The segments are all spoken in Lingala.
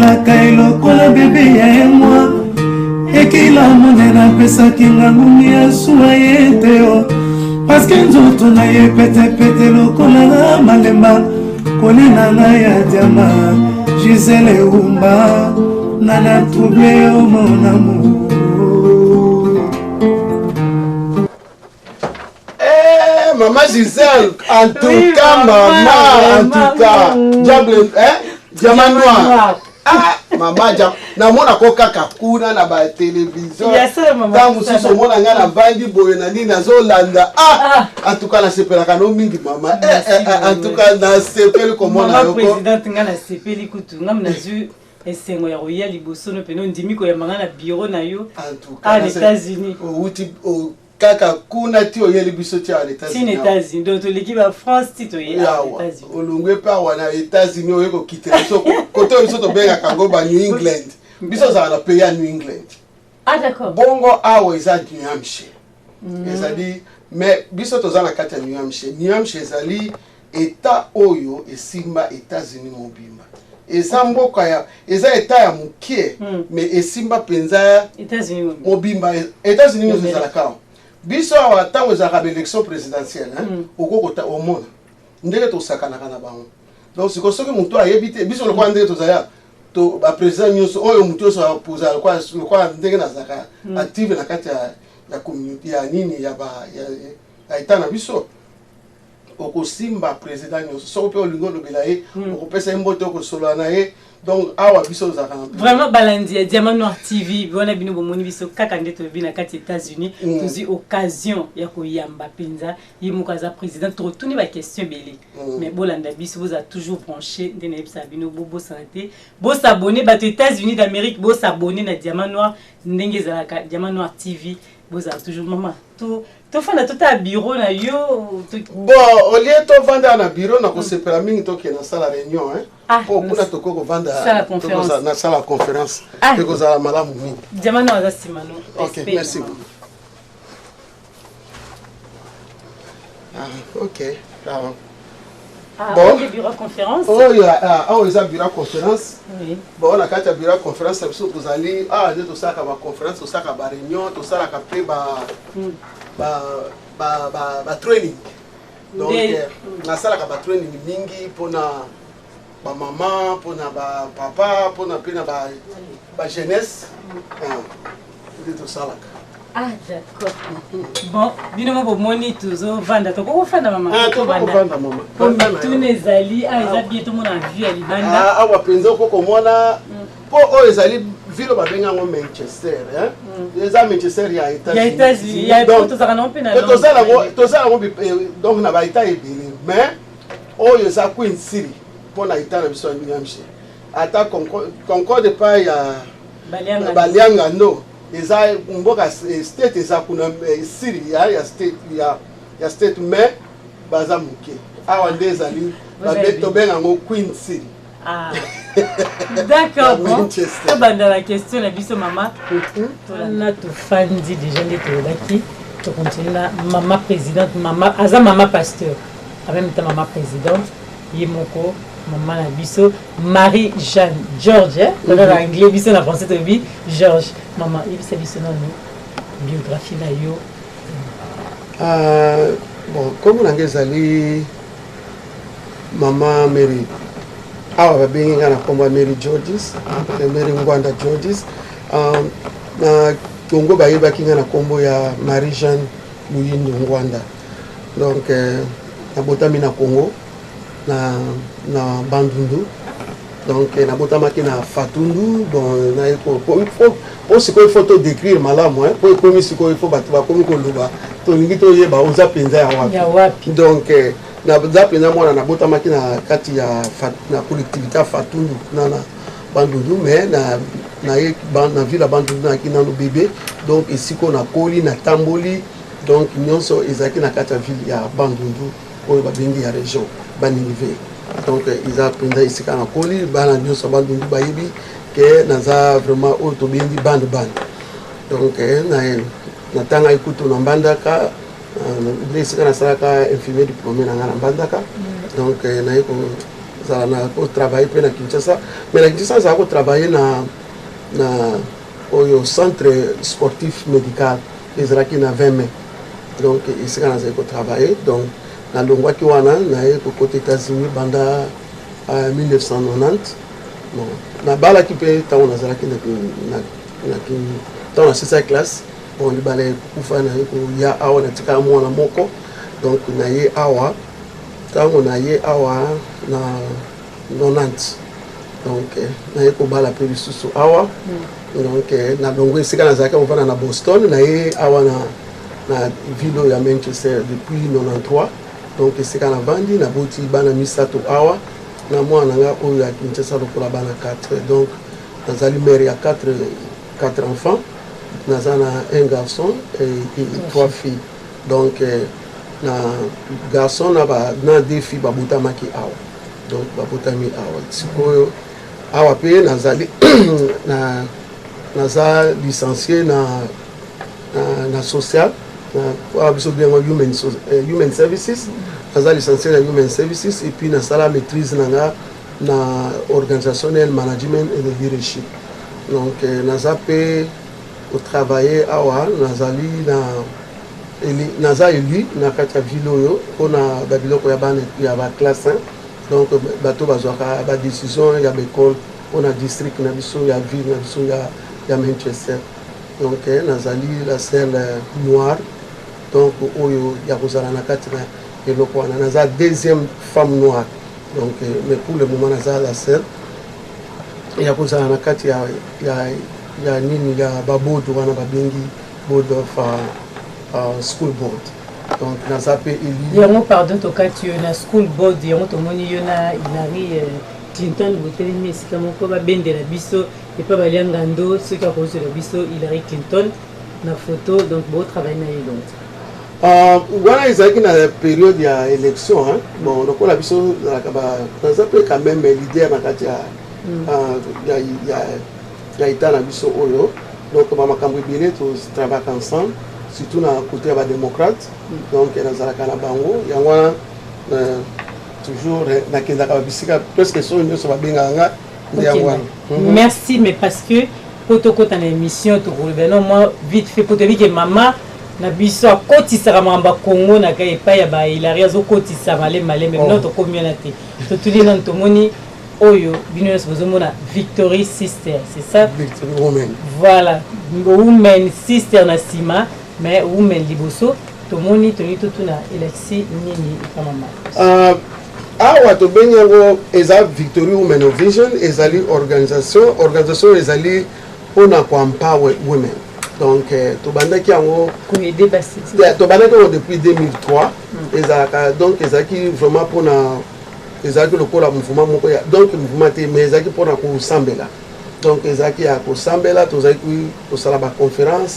asalaka elokola bebe ya emwa ekila monena pesaki ngangumi ya suwa ye teo paske nzoto na ye petepete lokola na malemba kolina na ya diama Gisele Umba nana trouble yo mon amour. Maman Gisèle, en tout cas, maman, en tout cas, diable, diamant noir. Ah, maman, namona koka kakuna na ba télévision. Dans mususu mona nga na bandi boye na nini nazolanda. Ah, en tout cas na sepela kano mingi maman. En tout cas na sepeli komona yoko. Maman présidente nga na sepeli kutu nga mnazu esengo ya roya liboso no peno ndimi ko ya manga na bureau na yo. En tout cas, aux États-Unis. Kaka kuna ti oyeli biso ti à États-Unis. États-Unis. Donc l'équipe de France ti to yeli États-Unis. Olungwe pa wana États-Unis oyeko kitela so koto biso to benga kango ba New England. Biso za na pays à New England. Ah d'accord. Bongo awo eza New Hampshire. Ezali mais biso to za na kati ya New Hampshire. New Hampshire ezali état oyo esimba États-Unis mobimba. Eza mboka ya eza état ya mukie mais esimba penza États-Unis mobimba États-Unis ezalaka. Biso awa tango ezalaka élection présidentielle okokota omona ndenge tosakanaka na bango donc siko soki moto ayebi te biso lokwa ndenge tozala to ba président nyonso oyo moto oso apoza lokwa ndenge nazalaka active na kati ya communauté ya nini ya état na biso okosimba président nyonso soko mpe olingi olobela ye okopesa ye mbote okosolola na ye. Donc awa biso zaka vraiment balandi Diamant Noir TV bona bino bomoni biso kaka ndeto bina kati États-Unis tuzi occasion ya koyamba penza yimukaza président to tuni ba question belé mais bolanda biso vous a toujours branché ndena ebisa bino bobo santé bo s'abonner ba États-Unis d'Amérique bo s'abonner na Diamant Noir ndenge za Diamant Noir TV bo za toujours maman to fanda to ta bureau na yo bon au lieu to vanda na bureau na ko sepela mingi to ke na sala réunion pour kuna to ko vanda na sala conférence te ko za malamu mingi Diamant Noir za simano. OK merci. OK bon bureau conférence oh ils a bureau conférence bon on a quatre bureau conférence ça vous allez de ça ka ba conférence ça ka ba réunion to ça ka pe ba training donc na sala ka ba training mingi pona ba maman pona ba papa pona pena ba jeunesse de tout ça là. Ah d'accord. Bon, bino mo bomoni tuzo vanda to ko fanda mama. To vanda mama. Tous les alliés eza bientôt mon avis à libanda. Awa penzo ko komona po o ezali vilo ba benga ngo Manchester eza Manchester ya États-Unis. Ya to za kana opena. To za ngo donc na ba ita ebele mais oyo eza Queen City po na ita na biso New Hampshire. Ata Concorde pa ya Balianga no. Eza mboka state eza kuna City ya state mais baza muke awa ndezali ba beto benga ngo Queen City. Ah d'accord. Bon to banda la question la biso mama na to fandi déjà ndeko laki to continue mama présidente mama aza mama pasteur en même temps mama présidente yemoko maman na biso Marie-Jeanne George dans l'anglais biso na français to bi George maman il s'est biso na biographie na yo bon comme on ngezali maman Mary awa babengi na komba Mary Georges Mary Ngwanda Georges na Congo bayeba kinga na kombo ya Marie-Jeanne Luyindo Ngwanda donc na botami na Congo na Bandundu donc na botamaki na Fatundu bon na pour ce qu'il faut to décrire malamu pour comme ce qu'il faut battre comme ko loba to lingi to yeba oza penza ya wapi donc na zapena mwana na botamaki na kati ya na collectivité Fatundu na Bandundu mais na ville Bandundu na kina no bébé donc ici ko na koli na tamboli donc nyonso ezaki na kati ya ville ya Bandundu oyo babengi ya région baninive donc ils a penda ici kana koli bana nyonso Bandundu bayibi que naza vraiment oyo to bengi band donc na tanga ikutu na mbandaka les kana salaka infirmier diplômé na ngana mbandaka donc na yiko travailler na Kinshasa, mais na Kinshasa ça travailler na au centre sportif médical ezalaki na 20 mai. Donc ici quand on travailler donc na longwa ki wana na côté États-Unis banda 1990. Bon, na bala ki pe ta on azalaki na ta on 6e classe. Bon li bala kufa na ko ya awa na tika mwana moko. Donc na ye awa ta on na ye awa na 90. Donc na ye ko bala pe bisusu awa. Donc na longwa ici quand azalaki on va na Boston na ye awa na ville ya Manchester depuis 93. Donc c'est quand on vandi na boti bana misato awa na mwana nga oyo ya Kinshasa lokola bana 4. Donc nazali mère ya 4 enfants, nazana un garçon et 3 filles. Donc na garçon na 2 filles babutamaki awa. Donc babutami awa. Sikoyo awa pe nazali naza licencié na social human services. Naza licencié na human services et puis na sala maîtrise na organisationnel management et de leadership. Donc naza pe au travailler awa nazali naza élu na kata viloyo pona babiloko ya bana ya ba classe 1. Donc bato bazwaka ba décision ya l'école pona district na biso ya ville na biso ya Manchester. Donc nazali la selle noire. Donc oyo ya kozala na kati na eloko wana naza deuxième femme noire. Donc mais pour le moment naza la seule ya kozala na kati ya nini ya babodo wana babengi board of school board. Donc naza pe eli yango pardon to kati na school board yango to moni yona Hillary Clinton botelemi esika moko babendela biso et pas balianga ndo ce qui a causé la biso Hillary Clinton na photo donc beau travail na yelonte. Voilà, ils ont une période d'élection. Bon, donc on a vu ça quand même l'idée il y a été à la mission Oyo. Donc on va travailler ensemble, surtout dans le côté des démocrates. Donc il y a la Bango, il y a toujours presque sur une sur merci, mais parce que pour te côté en émission, moi vite fait pour te dire que maman. Na biso akotisa mamba Congo na kai pa ya ba Hillary azokotisa malé mais notre communauté to tuli non to moni oyo bino sozomona Victory Sister, c'est ça? Victory Woman. Voilà, Woman Sister na sima mais Woman liboso to moni to tuna eleksi nini kama awa to benyango eza Victory Women Vision ezali organisation ezali pona ko empower women. Donc, Tobandaki depuis 2003, donc ils vraiment pour le mouvement, donc le mouvement mais ils pour Sambela. Donc ils ont Sambela, tous la conférence,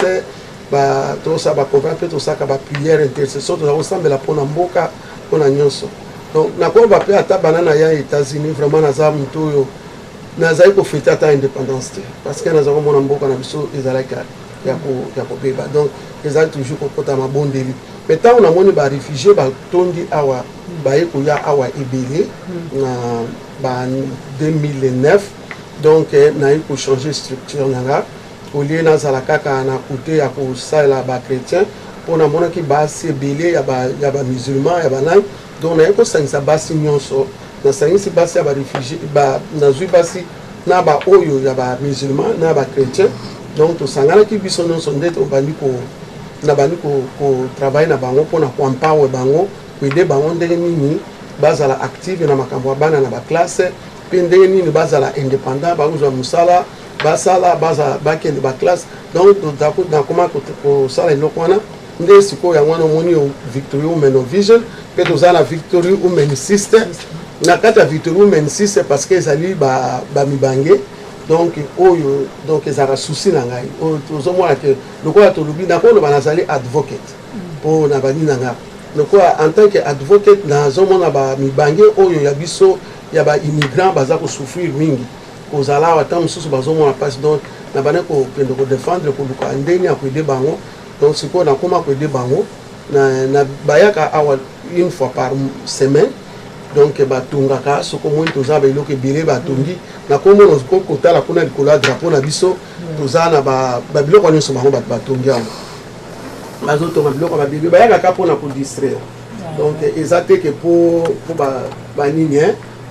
tous la conférence, tous la prière intercession, tous Sambela pour Namboka, pour Nyonso. Donc na ko va pe ata banana ya États-Unis vraiment naza mtoyo naza ko fêter ata indépendance parce que naza ko mona mboka na biso ezalaka ya ko beba. Donc ils ont toujours kokota mabondeli. Mais tant on a moni ba réfugié ba tondi awa ba ye ko ya awa ebele na 2009. Donc na ko changer structure nanga au lieu na zala kaka na côté ya ko sala ba chrétien pour na mona ki ba sebele ya ba musulman ya ba nan. Donc na ko sangisa basi nyonso na sangisi basi ya ba réfugié ba na zui basi na ba oyo ya ba musulman na ba chrétien. Donc to sangana ki biso non son d'être bandi ko na bandi ko travailler na bango pona ko empower bango ko aider bango ndenge nini bazala active na makambo bana na ba classe pe ndenge nini bazala indépendant ba uzwa musala basala baza bakende ba classe. Donc to na comment ko sala lokwana nde siko ya mwana moni Victory Women Vision pe to zala Victory Women Sister na kata Victory Women Sister parce que ezali ba mibange. Donc oyo donc ezara souci na ngai o tozomona ke lokola to lubi na ko banazali advocate po na bani nanga lokola en tant que advocate na zomona ba mibange oyo ya biso ya ba immigrant baza ko souffrir mingi kozala wata mususu bazomona passe. Donc na bana ko pendo ko défendre ko luka ndeni ya ko aider bango. Donc siko na koma ko aider bango na bayaka awa une fois par semaine donc batongaka soko moi toza biloko ebele batongi na kombo no kotala kuna likolo drapeau na biso toza na biloko nyonso bango batongi yango bazotonga biloko babebe bayakaka mpona kodistraire donc eza te ke po banini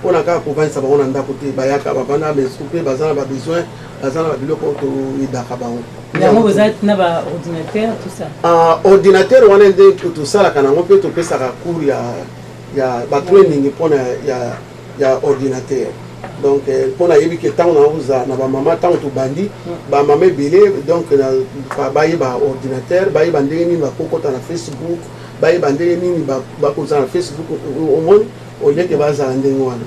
mpona kaka kovandisa bango na ndako te bayaka bavanda mesu mpe baza na babesoin baza na babiloko toyedaka bango yango boza na baordinateur tout ça ordinateur wana nde tosalaka nango mpe topesaka cours ya batraining mpona ya ordinateur donc mpona yebi ke ntango naoza na bamama ntango tobandi bamama ebele donc bayeba ordinateur bayeba ndenge nini bakokota na Facebook bayeba ndenge nini bakoza na Facebook omoni olieke bazala ndenge wana.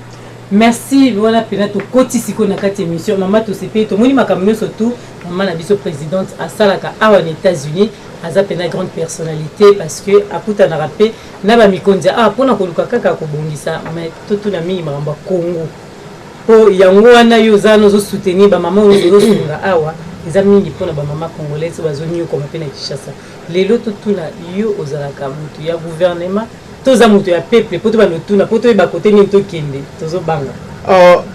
Merci voilà pena to koti siko na kati émission mama to sepe to moni makamyo surtout maman na biso présidente asalaka awa aux États-Unis aza pena grande personnalité parce que akuta na rapé na ba mikonzi pona koluka kaka ko bongisa mais tout na mingi maramba Congo po yango wana yo zano zo soutenir ba maman zo sunga awa eza mingi pona ba maman congolaise bazonyo ko mapena Kinshasa lelo tout na yo ozalaka mutu ya gouvernement toza mutu ya peuple poto ba lotuna poto ba côté ni to kende tozo banga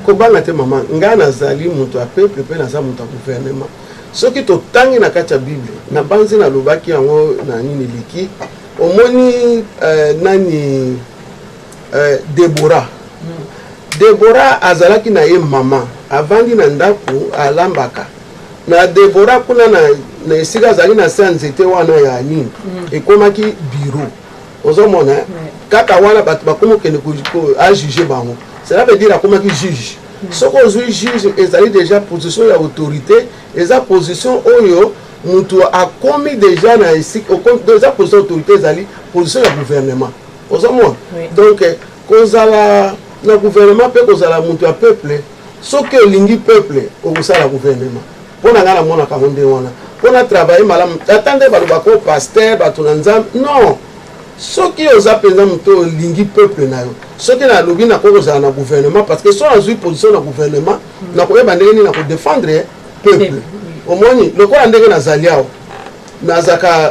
ko banga te maman nga nazali mutu ya peuple pe naza mutu ya gouvernement soki totangi na kati ya Bible na banzi na lobaki yango na nini liki omoni nani Deborah azalaki na ye mama avandi na ndako alambaka na Deborah kuna na esika azali na se nzete wana ya nini ekomaki bureau ozomona kaka wana bato bakomokende a juger bango cela veut dire akomaki juge soko ozwi juge ezali déjà position ya autorité eza position oyo mutu akomi déjà na esika déjà position autorité ezali position ya gouvernement ozomona donc kozala na gouvernement mpe kozala mutu ya peuple soki olingi peuple okosala gouvernement mpona nga na monaka ngo nde wana mpona travailler malamu ata nde balobaka pasteur bato na nzambe non soki oza mpenza moto olingi peuple na yo soki nalobi nakoki kozala na gouvernement parce que so nazwi position na gouvernement nakoyeba ndenge nini nakodefendre peuple omoni lokola ndenge nazali awa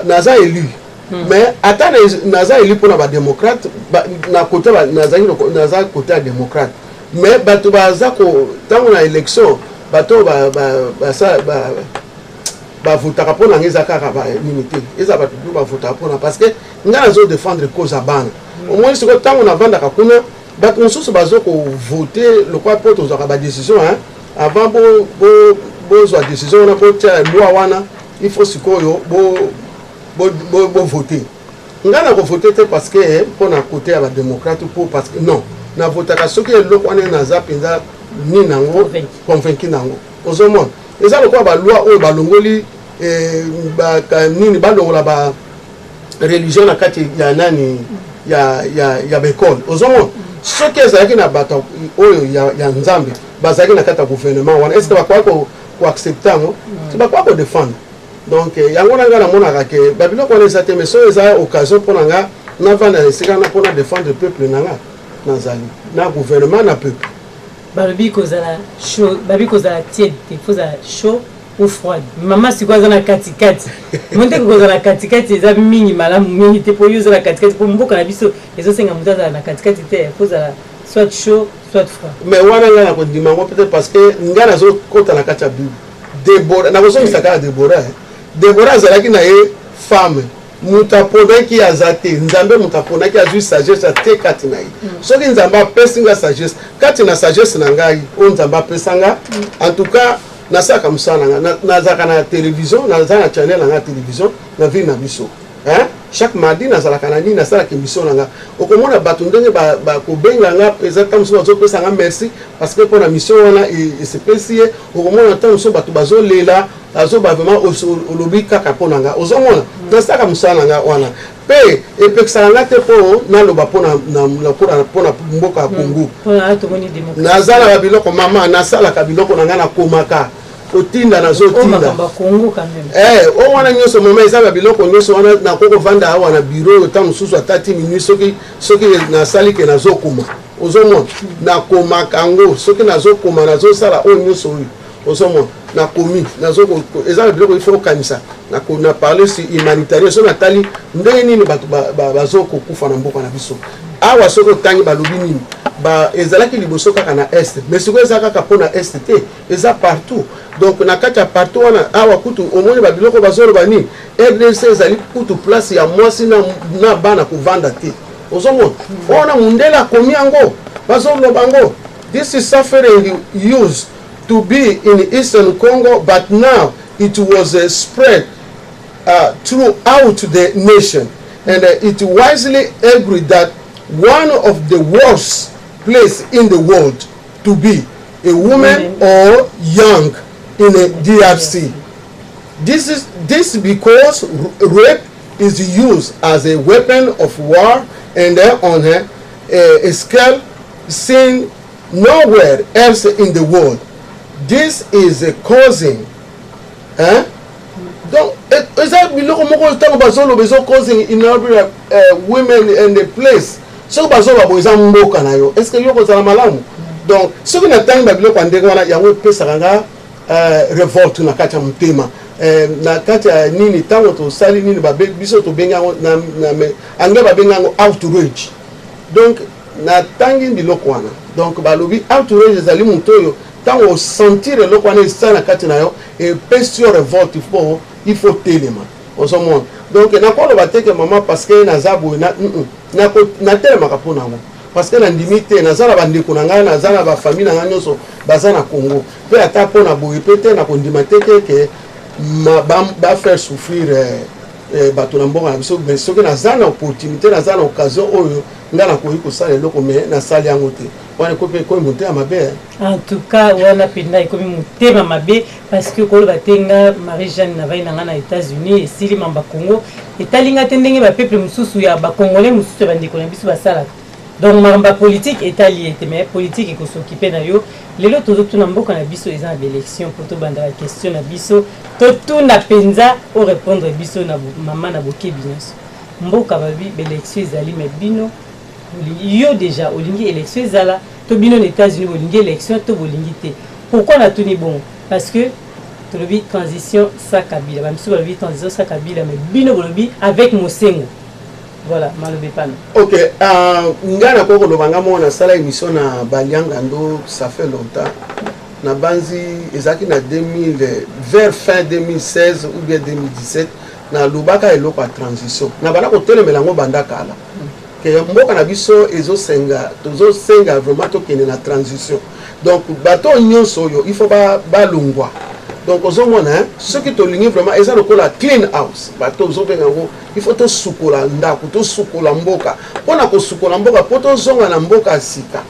naza élu mais ata naza élu mpona badémocrate na kote naza kote ya démocrate mais bato baza ntango na élection bato bavotaka mpona nga eza kaka banini te eza bato mpe bavotaka mpona parce que nga nazodefendre cause ya bana omoni sikoyo ntango navandaka kuna bato mosusu bazokovote lokwa mpo tozwaka badécision avant bozwa décision wana botia loi wana il faut sikoyo bovote nga nakovote te parce que mpona kote ya badémocrate mpo parce que non navotaka soki eloko wana naza mpenza nini nango convaincu nango ozomona eza lokola baloi oyo balongoli nini balongola ba religion na kati ya nani ya bekole ozomona soki ezalaki na bato oyo ya nzambe bazalaki na kati ya gouvernement wana est-ce que bakoki koaccepte yango bakoki kodefendre donc yango na nga namonaka ke babiloko wana eza te mais so eza occasion mpona nga navanda esika na mpona défendre peuple na nga nazali na gouvernement na peuple balobi kozala chaud babi kozala tiède te kozala chaud ou froide mama siko aza na katikati monte kozala na katikati eza mingi malamu mingi te po yo ozala katikati po mboka na biso ezosenga moto azala na katikati te kozala soit chaud soit froid mais wana nga na kondima ngo peut-être parce que nga nazokota na kati ya bible Deborah nakozongisa kaka Deborah azalaki na ye femme mutu aponaki aza te nzambe mutu aponaki azwi sagesse ate kati na ye soki nzambe apesi nga sagesse kati na sagesse na ngai oyo nzambe apesanga en tout cas nasalaka mosala na nga nazalaka na télévision naza na channel na nga télévision na ville na biso chaque mardi nazalaka na nini nasalaka émission na nga okomona bato ndenge bakobenga nga eza ntango mosusu bazopesa nga merci parce que mpona mission wana esepesi ye okomona ntango mosusu bato bazolela azoba vraiment olobi kaka mpona nga ozomona nasalaka mosala na nga wana mpe epekisaka nga te mpo naloba mpona mboka ya Congo naza na babiloko mama nasalaka biloko na nga nakomaka kotinda nazotinda o wana nyonso mama eza babiloko nyonso wana nakoki kovanda awa na bureau ta mosusu atati minui soki nasali ke nazokoma ozomona nakomaka yango soki nazokoma nazosala oyo nyonso oyo ozomona nakomi eza babiloko ifo okanisa na parle sur humanitaire so natali ndenge nini bato bazokokufa na mboka na biso awa soko tangi balobi nini ba ezalaki liboso kaka na est mais siko ezaka kaka pona est te eza partout donc na kati ya partout wana awa kutu omoni ba biloko bazoloba nini RDC ezali kutu place ya mwasi na bana kovanda te ozomona ona mundela komi yango bazoloba ngo this is suffering used to be in Eastern Congo but now it was spread throughout the nation and it wisely agreed that one of the worst place in the world to be a woman or young in a DRC. This because rape is used as a weapon of war and on a scale seen nowhere else in the world. This is causing donc eza biloko moko tango bazolo bezo causing in other women in the place so bazolo boza mboka na yo est-ce que yoko za malamu donc ce que na tango ba biloko ndenge wana yango pesa kanga revolte na kati ya mutema na kati ya nini tango to sali nini ba biso to benga na anga ba benga outrage donc na tangi biloko wana donc balobi outrage zali mutoyo tango sentir eloko wana esala kati na yo et pesio revolte il faut téléma osomona donc nakoloba te ke mama parce que naza boye na telemaka mpona yango parce que na ndimi te naza na bandeko na ngai naza na bafamille na ngai nyonso baza na Congo mpe ata mpona boye mpe te nakondima te keke bafaire souffrir bato na mboka na biso mais soki naza na opportunité naza na occasion oyo nga nakoki kosala eloko mais nasali yango te wana ekomi motema mabe en tout cas wana mpenza ekomi motema mabe parce que koloba te nga Marie Jeanne navai na nga na États-Unis esili mamba Congo etalinga te ndenge bapeuple mosusu ya bacongolais mosusu ya bandeko na biso basalaka donc makambo politique etali ete mais politique ekosokipe na yo lelo tozotuna mboka na biso eza na baélection po tobanda la question na biso totuna mpenza orépondre biso na mama na bokebi nyonso mboka babi baélection ezali me bino yo déjà olingi élection ezala to bino aux États-Unis olingi élection to bolingi te pourquoi na tuni bon parce que tolobi transition sa Kabila bamisu balobi transition sa Kabila mais bino bolobi avec Mosengo voilà malobi pana ok ngana koko lobanga mona sala émission na Balianga ndo ça fait longtemps na banzi ezaki na 2000 vers fin 2016 ou bien 2017 na lobaka eloko ya transition na bana ko telemela ngo banda kala que mboka na biso tozosenga vraiment tokende na transition donc bato nyonso yo il faut balungwa donc ozomona soki tolingi vraiment eza lokola clean house bato ozobenga ngo il faut tosukola ndako tosukola mboka mpona kosukola mboka po tozonga na mboka ya sika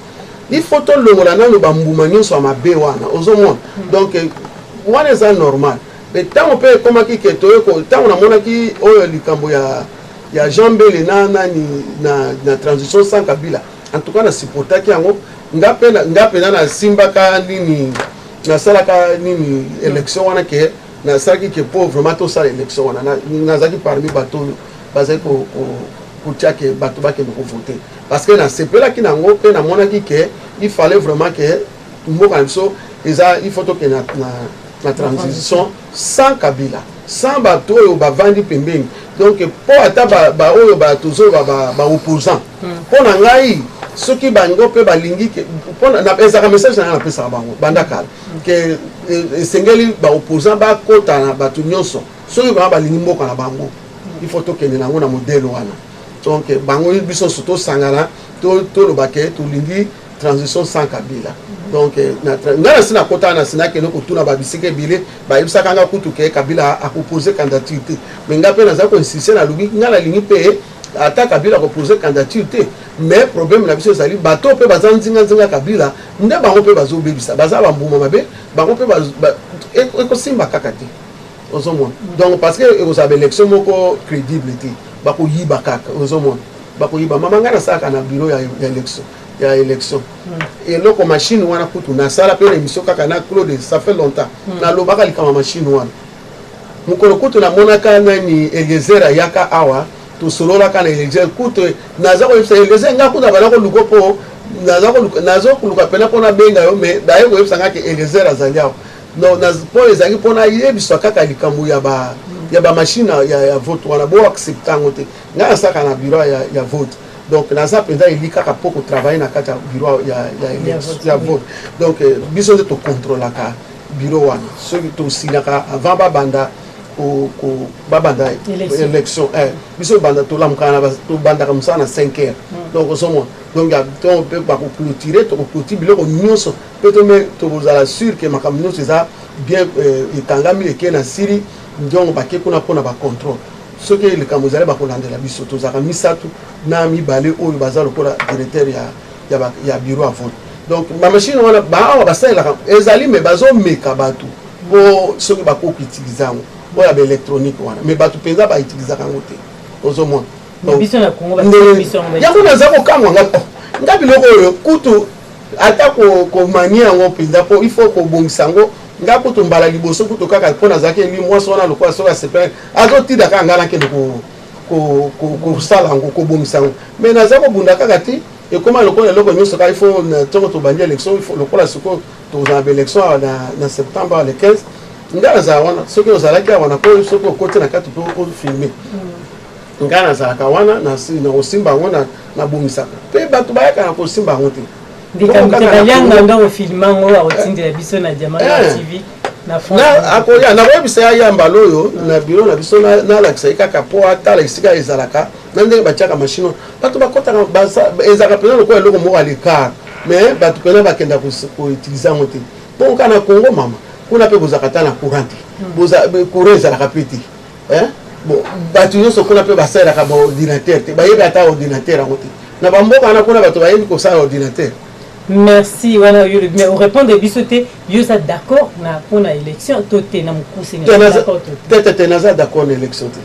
il faut tolongola nano bambuma nyonso ya mabe wana ozomona donc wana eza normal mais ntango mpe ekomaki ke toyeko ntango namonaki oyo likambo ya Jean Mbele na transition sans Kabila en tout cas na supportaki yango ngapena na simbaka nini nasalaka nini élection wana ke nasalaki ke pauvre vraiment tosala élection wana nazaki parmi bato bazali kotiake bato bakende kovote parce que nasepelaki nango mpe namonaki ke il fallait vraiment ke mboka na biso eza il faut tokende na transition sans Kabila sans bato oyo bavandi pembeni donc po ata oyo batozo ba opposant po na ngai soki bango pe balingi ke pona na ezaka message na pesa bango banda kala ke esengeli ba opposant ba kota na bato nyonso soki ba balingi mboka na bango il faut tokende nango na modèle wana donc bango biso surtout sangana to lobake to lingi transition sans Kabila donc ngana sina kota na sina ke loko tuna ba bisike bile ba ibisa kanga kutu ke Kabila a proposé candidature mais ngape na za ko insister na lubi ngana lingi pe ata Kabila ko proposer candidature mais problème na biso zali bato pe bazanzinga Kabila nde bango pe bazo bebisa baza ba mbuma mabe bango pe ko simba kakati ozomona donc parce que vous avez élection moko crédibilité ba ko yiba kaka ozomona ba ko yiba mama ngana saka na bureau ya élection et loko machine wana kutu na sala pe émission kaka na Claude ça fait longtemps na lobaka likama machine wana mukolo kutu na monaka nani Eliezer yaka awa to solola kana Eliezer kutu naza ko Eliezer ngaku na bana ko lukopo nazo kuluka pena pona benga yo mais daye ko yebsanga ke Eliezer azali awa no na po ezangi pona yebiswa kaka likambo ya ba machine ya vote wana bo acceptango te nga saka na bureau ya vote donc naza penza eli kaka poko travailler na kati ya bureau ya vote donc biso nde tocontrôlaka bureau wana soki tosilaka avant babanda babanda élection biso banda tolamukana tobandaka mosala na 5 heures donc ozomona donc mpe bakoclôture tokoclôture biloko nyonso mpe tokozala sûr ke makambo nyonso eza bien ekangami eke na siri ndiongo bake kuna mpona bacontrôle soki likambo ezali bakolandela biso tozalaka misatu na mibale oyo baza lokola directeur ya bureau ya vote donc bamashine wana baawa basalelaka ezali me bazomeka bato po soki bakoki utilize yango oyo ya baélectronique wana me bato mpenza bautilisaka yango te ozomona yango naza kokangwa nga biloko oyo kutu ata komania yango mpenza po il faut kobongisa yango nga kutu mbala liboso kutu kaka mpo nazalaki eli mwasi wana lokola soki asepele azotinda kaka nga nakende kosala yango kobongisa yango me naza kobunda kaka ti ekoma lokola eloko nyonso kaka ifo ntongo tobandi élection lokola sikoyo tozala baélection na septembre le 15 nga nazala wana soki ozalaki awa nakoyo soki okoti na kati mpo ofilme nga nazalaka wana na kosimba yango nabongisaka mpe bato bayaka na kosimba yango te ndikamitekalianga nga ofilme yango akotindela biso na diamant tv akoya nakoyebisa ya yambala oyo na biro na biso nalakisa ye kaka mpo atala esika ezalaka na ndenge batiaka machine bato bakotaka ezalaka mpena lokola eloko moko alecart mais bato mpena bakenda koutilize yango te mpo nka na congo mama kuna mpe bozalaka ta na courant te courant ezalaka mpe te bato nyonso kuna mpe basalelaka baordinateur te bayebi ata ordinateur yango te na bamboka wana kuna bato bayebi kosala ordinateur. Merci wana yo mais au répondre biso te yo ça d'accord na pona élection to te na mukuse ni d'accord te naza d'accord na élection te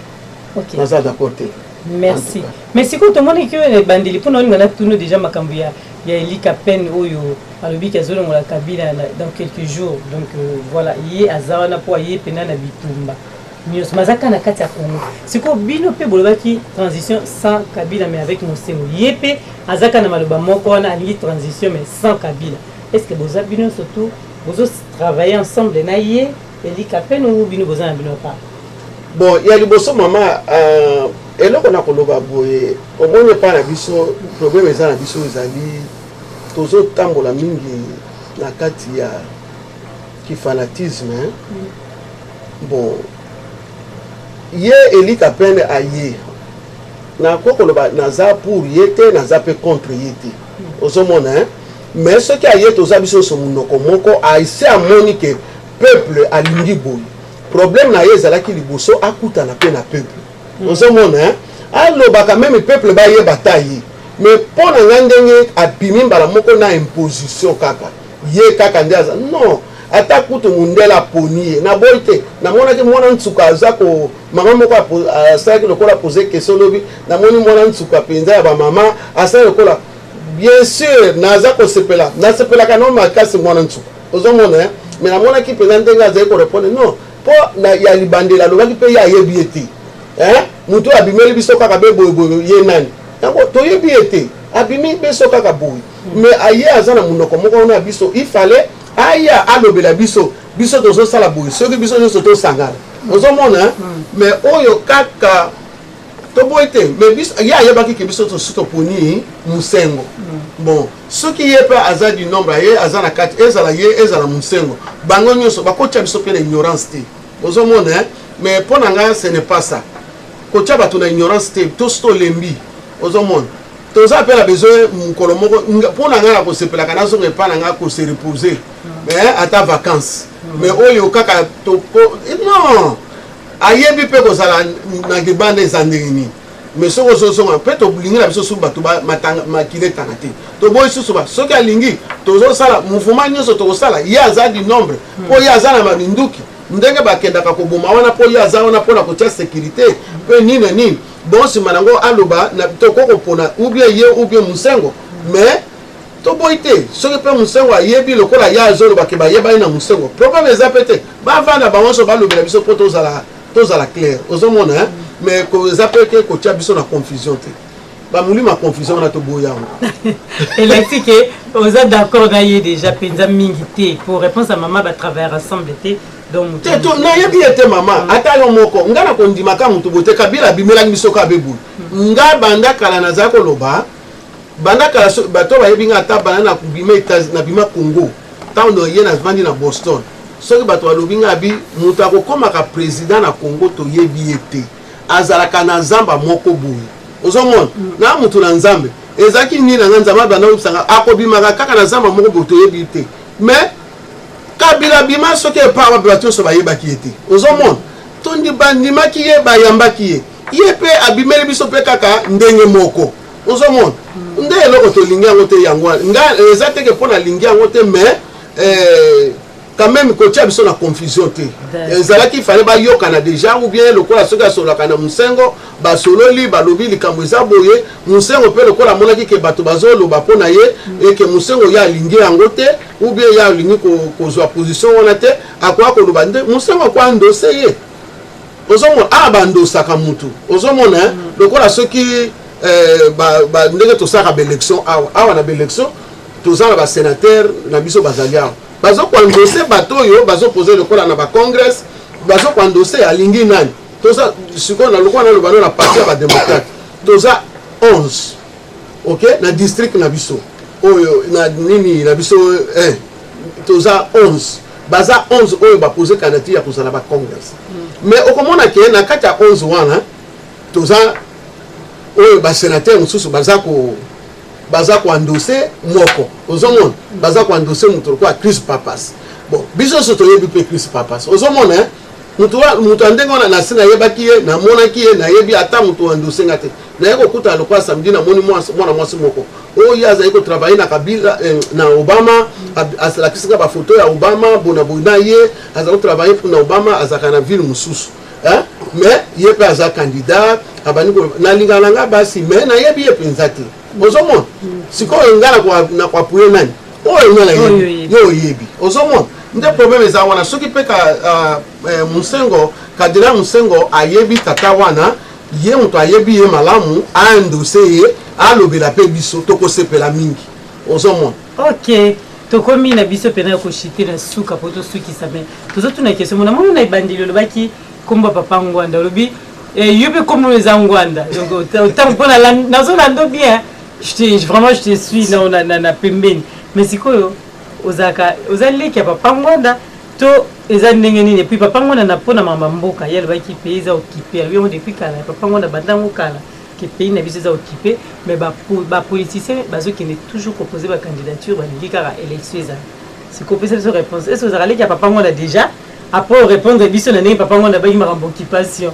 OK naza d'accord te merci mais si ko to moni que bandili pona on ngana tuno déjà makambo ya Eli Kapen oyo alobi kazolo ngola Kabila dans quelques jours donc voilà yé azawana po yé pena na bitumba nyos mazaka na kati ya Congo siko bino pe bolobaki transition sans Kabila mais avec Mosengo yépe azaka na maloba moko wana alingi transition mais sans Kabila est-ce que boza bino surtout bozo travailler ensemble na yé Eli Kapen ou bino boza na bino pas bon ya liboso mama eloko na koloba boye omone pa na biso problème eza na biso ezali tozo tambola mingi na kati ya kifanatisme bon ye Eli Kapen aye na kokoloba naza pour ye te naza pe contre ye te ozomona mais ce qui aye toza biso so munoko moko aise amoni ke peuple alingi boye problème na ye ezalaki liboso akutana pe na peuple ozomona alobaka même peuple bayeba ta ye mais mpo na nga ndenge abimi mbala moko na imposition kaka ye kaka nde aza non ata kutu mundela poni ye na boy te namonaki mwana ntsuka aza ko mama moko asalaki lokola pose question lobi namoni mwana ntsuka mpenza ya bamama asali lokola bien sûr naza kosepela nasepelaka no makasi mwana ntsuka ozomona mais namonaki mpenza ndenge azali korepondre non mpo ya libandela alobaki mpe ye ayebi ye te mutu abimeli biso kaka be boyeboye ye nani yango toyebi ye te abimi biso kaka boye mais aye aza na munoko moko wana biso ifale aya alobela biso tozosala boye soki biso nyonso tosangana ozomona mais oyo kaka toboye te mais biso ye ayebaki ke biso toponi Mosengo bon soki ye mpe aza du nombre ye aza na kati ezala ye ezala Mosengo bango nyonso bakotia biso mpe na ignorance te ozomona mais mpo na ngai ce n'est pas ça kotia bato na ignorance te tosi tolembi ozomona toza mpe na besoin mokolo moko mpo na ngai na kosepelaka nazonga epa na ngai kose reposer mais ata vacances mais oyo kaka non ayebi mpe kozala na libanda eza ndenge nini mais soki ozozonga mpe tolingi na biso su bato makili etanga te toboyi susu soki alingi tozosala mouvement nyonso tokosala ye aza du nombre mpo ye aza na maminduki ndenge bakendaka koboma wana mpo ye aza wana mpona kotia sécurité mpe nini nini bon nsima nango aloba tokokopona ou bien ye ou bien Mosengo mais toboyi te soki mpe Mosengo ayebi lokola ye azolobake bayebani na Mosengo problème eza mpe te bavanda bango nyonso balobela biso mpo tozala clair ozomona mais eza mpe ke kotia biso na confusion te bamolima confusion wana toboyi yango elati ke oza d'accord na ye déjà mpenza mingi te pour réponse à mama batravailler ensemble te nayebi ete mama ata yo moko nga na kondimaka motu bote Kabila abimelaki biso ka beboye nga banda kala nazala koloba bandaka bato bayebinga ata banana kubima na bima Congo tando ye na vandi na Boston soki bato balobinga abi mutu akokomaka président na Congo toyebi ete azalaka na nzamba moko boye ozomona na mutu na nzambe ezaki nini na nzamba bana obisanga akobimaka kaka na nzamba moko boye toyebi ete mais kabila bima soki epa bato so bayebaki ete ozomona tondi bandimaki ye bayambaki ye ye pe abimeli biso pe kaka ndenge moko ozomona nde eloko tolingi yango te yango nga eza teke mpona lingi yango te mais quand même kotia biso na confusion te ezalaki fallait bayokana déjà ou bien lokola soki asololaka na musengo basololi balobi likambo eza boye musengo mpe lokola amonaki ke bato bazoloba mpo na ye eke musengo ye alingi yango te ou bien ye alingi kozwa position wana te akoya koloba nde musengo akoya ndose ye ozomona awa bandosaka mutu ozomona lokola soki ndenge tosaka baélection awa na baélection toza na basénateur na biso bazali awa bazokwandose bato oyo bazopose lokola na bacongrès bazokwandose alingi nani toza sikoyo na lokola na lobano na parti ya badémocrate toza 11 ok na district na biso oyo na nini na biso toza 11 baza 11 oyo bapose candidature ya kozala bacongrès mais okomona ke na kati ya 11 wana toza oyo basénateur mosusu baza koandose moko ozomona baza koandose mutu lokola Chris Papas bon biso so toyebi mpe Chris Papas ozomona mutu andenge wana na se nayebaki ye namonaki ye nayebi ata mutu andose nga te naye kokuta lokola samedi namoni mwana mwasi moko oyo ye azali kotravaille na Kabila na Obama azalakisaka bafoto ya Obama bona ye azali kotravaille na Obama azalaka na ville mosusu mais ye mpe aza candidat abandi nalingana na nga basi mais nayebi ye mpenza te ozomona sikoyo nga na kwapuye nani oyo nga nayebi yo oyebi ozomona nde problème eza wana soki mpe musengo kadira musengo ayebi tata wana ye moto ayebi ye malamu aendose ye alobela mpe biso tokosepela mingi ozomona ok tokomi na biso pena ya koshite na suka po tosukisa me tozotuna question mona mona ebandeli olobaki kombo papa Ngwanda olobi yo mpe kombo eza Ngwanda donc autant mpona nazolando bien vraiment je te suis na pembeni mais sikoyo oza leki ya papa Ngwanda to eza ndenge nini et puis papa Ngwanda na mpona mama mboka ye alobaki pays eza occupé alobiongo depuis kala papa Ngwanda bandango kala ke pays na biso eza occupé mais bapoliticien bazokende toujours proposer bacandidature balingi kaka élection ezala sikopesa biso réponse est ce ozaka leki ya papa Ngwanda déjà après répondre biso na ndenge papa Ngwanda baki makambo occupation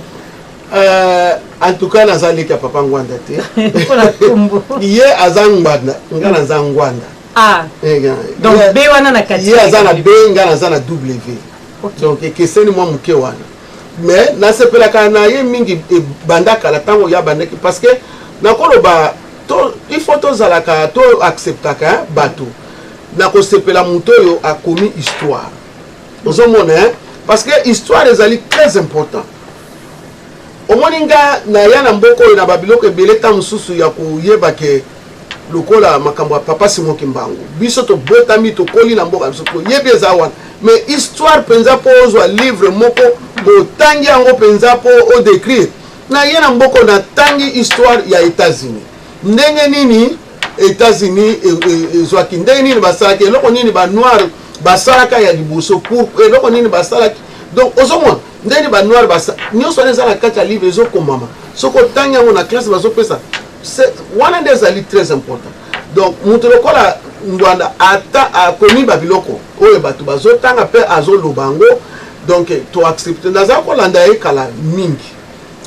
en tout cas naza leki ya papa Ngwanda te ye aza Ngwanda nga naza Ngwanda donc B wana na kati ye aza na B nga naza na W donc ekeseni mwa moke wana mais nasepelaka na ye mingi ebanda kala ntango ya bandaki parce que nakoloba il faut tozalaka to acceptaka bato nakosepela moto oyo akomi histoire ozomona parce que histoire ezali très important omoni nga na ya na mboka oyo na babiloko ebele ta mosusu ya koyeba ke lokola makambo ya papa Simon Kimbangu biso tobotami tokoli na mboka biso toyebi eza wana mais histoire mpenza mpo ozwa livre moko botangi yango mpenza mpo odécrire na ye na mboka natangi histoire ya États-Unis ndenge nini États-Unis ezwaki ndenge nini basalaki eloko nini banoir basalaka ya liboso pour eloko nini basalaki donc ozomona ndenge banoir nyonso wana eza na kati ya livre ezokomama soki otangi yango na classe bazopesa wana nde ezali très important donc moto lokola Ngwanda ata akomi babiloko oyo bato bazotanga mpe azoloba yango donc toaccepte naza kolanda ye kala mingi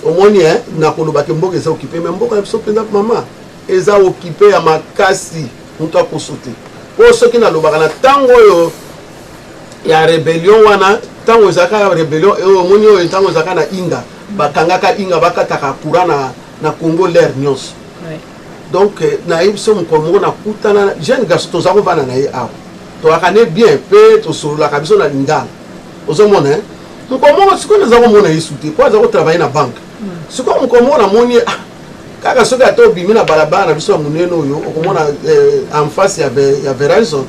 omoni nakolobaki mboka eza okipe me mboka ya biso mpenza mama eza okipe ya makasi moto akosote po soki nalobaka na ntango oyo ya rébellion wana ntango ezalaka rébellion omoni oyo ntango ezalaka na inga bakangaka inga bakataka courant na Congo l'air nyonso donc nayebi so mokolo moko nakutana jeune garçon toza kovanda na ye awa toakane bien mpe tosololaka biso na lingala ozomona mokolo moko sikoyo naza komona ye su te po aza kotravaille na banke sikoyo mokolo moko namoni kaka soki ata obimi na balabala na biso ya monene oyo okomona en face ya Verizon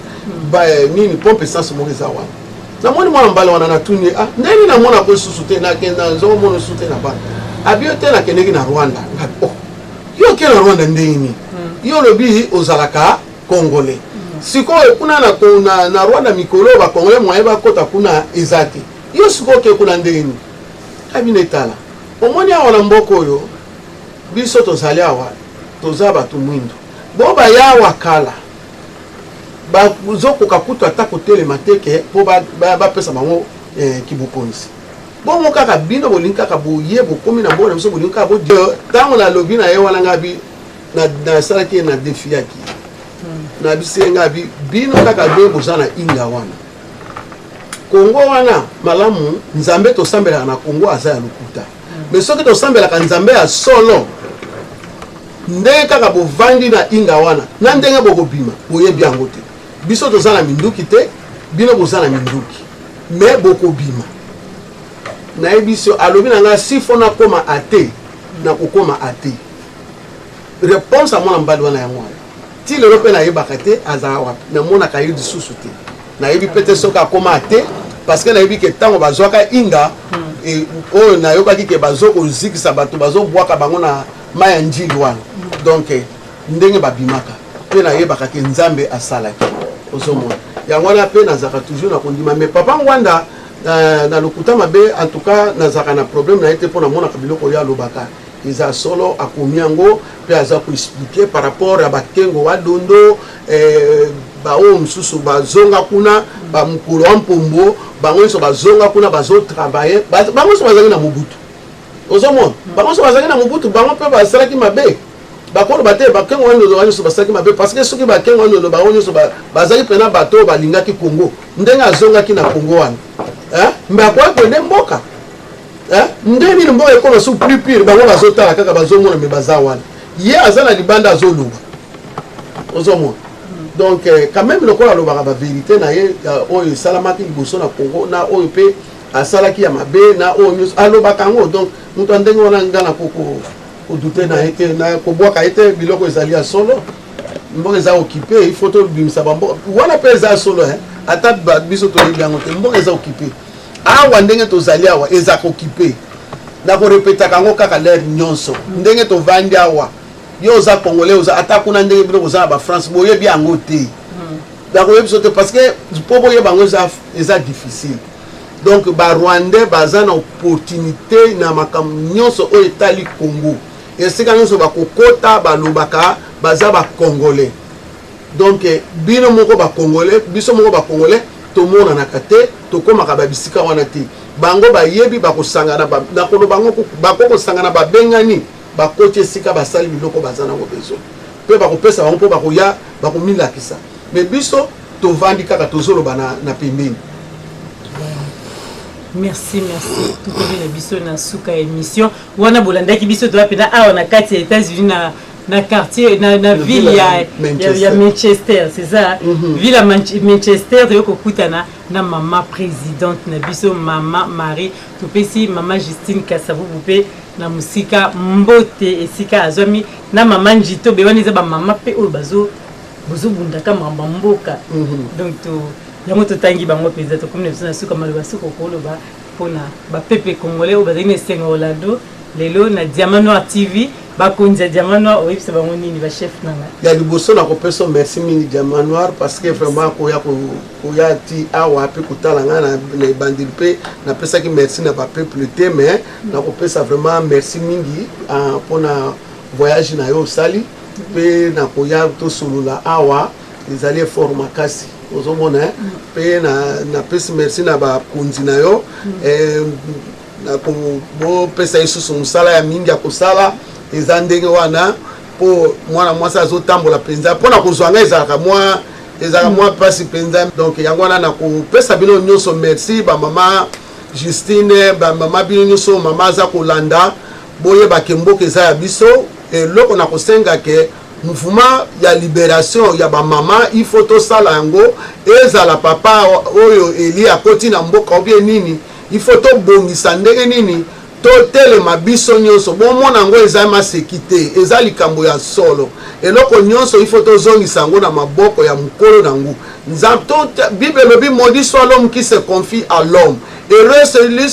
nini pompe essence moko eza wana namoni mwana mbala wana natuni ndeni namona po susu te nazokomona susu te na bana abio te nakendeki na Rwanda yo ke na Rwanda ndeni yo lobi ozalaka congolais sikoyo kuna na Rwanda mikolo ba congolais moye ba kota kuna ezate yo sikoyo ke kuna ndeni kabine tala omoni awa na mboko yo biso tozali awa toza batu mwindo bo ba yawa kala bazokoka kutu ata kotelema te ke po bapesa bango kibukonzi bongo kaka bino bolingi kaka boye bokomi na mbona biso bolingi kaka ntango nalobi na ye wana ngabi nasalaki na defiaki na bise ngabi bino kaka be boza na inga wana kongo wana malamu nzambe tosambelaka na kongo aza ya lokuta me soki tosambelaka nzambe ya solo ndenge kaka bovandi na inga wana na ndenge bokobima boyebi yango te biso toza na minduki te bino boza na minduki me bokobima nayebi so alobi na nga sifo nakoma ate nakokoma ate réponse a mwana mbali wana yango wana ti lelo mpe nayebaka te azala wapi namonaka ye lisusu te nayebi pete soki akoma ate parce que nayebi ke ntango bazwaka inga oyo nayokaki ke bazokozikisa bato bazobwaka bango na mai ya njili wana donc ndenge babimaka mpe nayebaka ke nzambe asalaki ozomona yango wana mpe nazalaka toujours na kondima mais papa ngwanda na lokuta mabe en tout cas nazalaka na problème na ye te mpo namonaka biloko oyo alobaka eza solo akomi yango mpe aza koexplike par rapport ya bakengo wadondo baoyo mosusu bazonga kuna bamokolo wa mpombo bango nyonso bazonga kuna bazotravaille bango nyonso bazalaki na mobutu ozomona bango nyonso bazalaki na mobutu bango mpe basalaki mabe bakoloba te bakengo wana nyonso basalaki mabe parce que soki bakengo wana bango nyonso bazalaki mpena bato oyo balingaki kongo ndenge azongaki na kongo wana mbe akoki kwende mboka nde nini mboka ekoma su plus pire bango bazotala kaka bazomona me baza wana ye aza na libanda azoloba ozomona donc quand même lokola alobaka bavérité na ye oyo esalamaki liboso na kongo na oyo mpe asalaki ya mabe na oyo nyonso alobaka yango donc moto ndenge wana nga na kodute na ye te na kobwaka ye te biloko ezali ya solo mboka eza occupé il faut tobimisa bamboka wana mpe eza ya solo ata biso toyebi yango te mboka eza occupé awa ndenge tozali awa eza occupé nakorepetaka yango kaka lere nyonso ndenge tovandi awa yo oza congolais oza ata kuna ndenge bino koza na bafrance boyebi yango te nakoyebi so te parce que mpo boyeba yango eza difficile donc barwandais baza na opportunité na makambo nyonso oyo etali congo esika nyonso bakokota balobaka baza bacongolais donc bino moko bacongolais biso moko bacongolais tomonanaka te tokomaka babisika wana te bango bayebi bakosangana nakolo bango bakokosangana babengani bakoti esika basali biloko baza nango besoin mpe bakopesa bango mpo bakoya bakomilakisa mais biso tovandi kaka tozoloba na pembeni. Merci tukobi na biso na suka émission wana bolandaki biso toa pena awa na kati ya États-Unis na quartier na ville ya Manchester, c'est ça. Ville à Manchester toyo kokutana na mama présidente na biso mama Marie topesi mama Justine Kasavu bupe na musika mbote esika azwami na mama Njito bewaniza ba mama pe oyo bozo bundaka mamba mboka donc to yango totangi bango président to comme na suka maloba suko koloba pona ba pepe congolais o bazali senga Orlando lelo na Diamant Noir TV bakonza Diamant Noir oyebisa bango nini ba chef nanga ya liboso na kopesa merci mingi Diamant Noir parce que vraiment koya ti awa pe kutala nga na bandil pe na pesa ki merci na ba peuple te mais na kopesa vraiment merci mingi pona voyage na yo sali pe na koya to sulula awa ezali fort makasi ozomona pe na pesa merci na ba konzi na yo na ko bo pesa isusu musala ya mingi ya kosala eza ndenge wana po mwana mwasi azotambola penza mpona kozwanga ezalaka mwa pasi penza donc yango wana na kopesa bino nyonso merci bamama Justine bamama bino nyonso mama aza kolanda boyebake mboka eza ya biso eloko na kosenga ke mouvement ya libération ya bamama il faut tosala yango ezala papa oyo eli akoti na mboka obie nini il faut tobongisa ndenge nini totelema biso nyonso bomona yango eza maseki te eza likambo ya solo eloko nyonso il faut tozongisa yango na maboko ya mokolo nango Bible elobi maudit soit l'homme qui se confie à l'homme et celui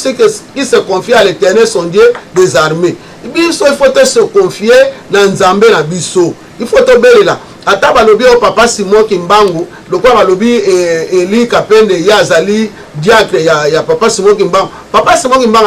qui se confie à l'Éternel son Dieu des armées biso il faut se confier na nzambe na biso il faut te là ata balobi au papa Simon Kimbangu lokwa balobi Eli Kapende ya azali diacre ya papa Simon Kimbangu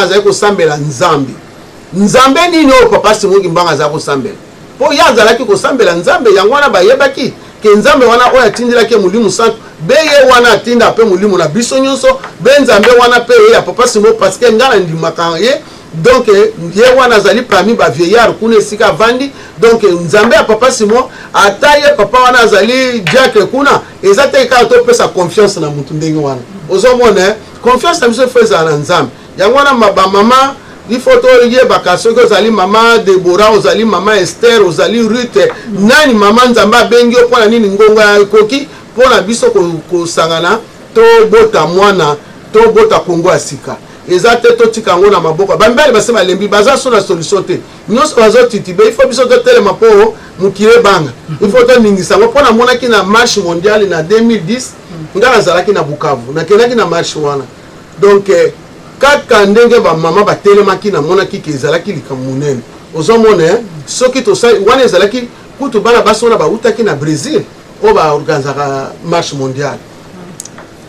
azali ko sambela nzambe nini o papa Simon Kimbangu azali ko sambela po ya azalaki ko sambela nzambe yango wana bayebaki ke nzambe wana oya tindila ke mulimu santo beye wana atinda pe mulimu na biso nyonso be nzambe wana pe ya papa Simon parce que ngala ndimaka ye donc ye wana azali parmi ba vieillard kuna esika vandi donc nzambe ya papa Simon ataye papa wana azali diacre kuna ezate ka to pesa confiance na mutu ndenge wana ozomona confiance na biso feza na nzambe yango wana ba mama il faut to baka soki ozali mama Deborah ozali mama Esther ozali Ruth nani mama nzambe abengi opona nini ngongo ya koki pona biso ko sangana to bota mwana to bota kongo asika ezate to tikango na maboko bambele basema lembi baza so na solution te nyonso bazo titibe il faut biso to telema po mukire banga il faut to ningisa ngo pona mona ki na marche mondiale na 2010 ngala zalaki na Bukavu na kenaki na marche wana donc kaka ndenge ba mama ba telema ki na mona ki kezalaki likamunene ozomona soki to sai wana ezalaki kutu bana basona ba utaki na Brésil o ba organizaka marche mondiale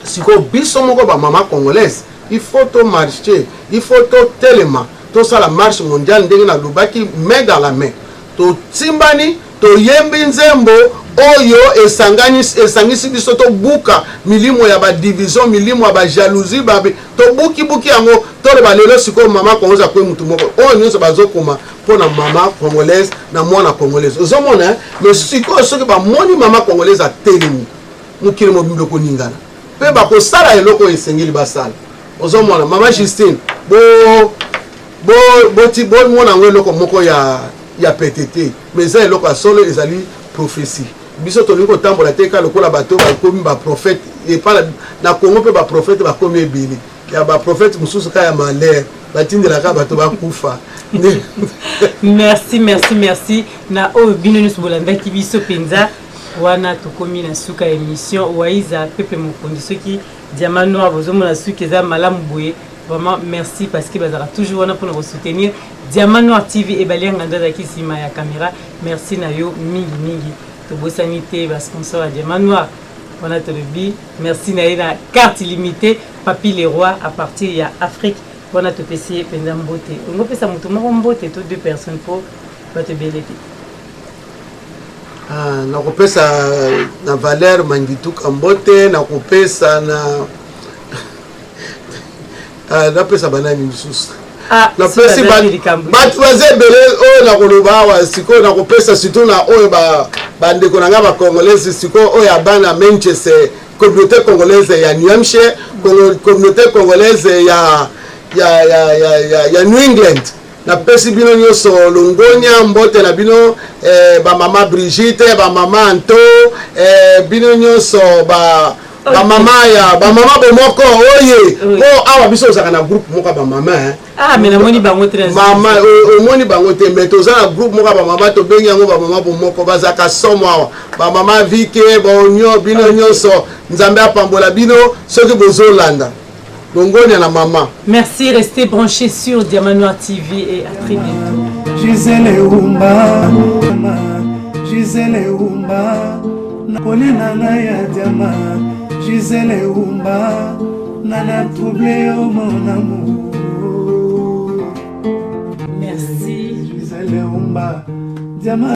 siko biso moko ba mama congolaise il faut to marcher il faut to telema to sala marche mondiale ndenge na lubaki main dans la main to timbani to yembi nzembo oyo esangisi biso to buka milimo ya ba division milimo ya ba jalousie babe to buki yango to ba lelo siko mama kongoza kwe mutu moko oyo nyonso bazokoma pona mama congolaise na mwana congolaise ozomona mais siko soki ba moni mama congolaise a telemi mukiri mo bimbe ko ningana pe ba ko sala eloko esengeli basala ozomona mama Justine bo mwana ngwe eloko moko ya PTT mais ça eloko solo ezali prophétie biso tolingi kotambola te ka lokola bato bakomi ba prophète et pas na Congo pe ba prophète bakomi ebele ya ba prophète mususu ka ya malheur batindelaka bato bakufa merci na o bino nyonso bolandaki biso penza wana tokomi na suka émission waiza peuple mokondi soki Diamant Noir bozomona suki eza malamu boye vraiment merci parce que bazara toujours wana pour nous soutenir Diamant Noir TV et balianga ndoza ki sima ya caméra merci na yo mingi to bosanité ba sponsor à Diamant Noir on a tolobi merci na ina carte limitée Papi les rois à partir ya Afrique on a to pesi penza mbote on pesa mutu moko mbote to deux personnes pour ba te belete na kopesa na Valère Mangituka mbote na kopesa na pesa banani misusu na pesi batu bazebele oyo na koloba awa siko na kopesa surtout na oyo bandeko na nga ba congolaise siko oyo abana Manchester communauté congolaise ya New Hampshire communauté congolaise ya New England na pesi bino nyonso longonya mbote na bino ba mama Brigitte ba mama Anto bino nyonso ba mama bomoko oye po awa biso ozaka na groupe moko ba mama mais na moni bango très mama omoni bango te mais toza na groupe moko ba mama to bengi yango ba mama bomoko bazaka somo awa ba mama Vike ba onyo bino nyonso nzambe apambola bino soki bozolanda. La maman. Merci, restez branchés sur Diamant Noir TV et à très bientôt. Gisèle Oumba, Napolina ya Diamant. Gisèle Oumba, Nana troublé au mon amour. Merci. Gisèle Oumba, Diamant.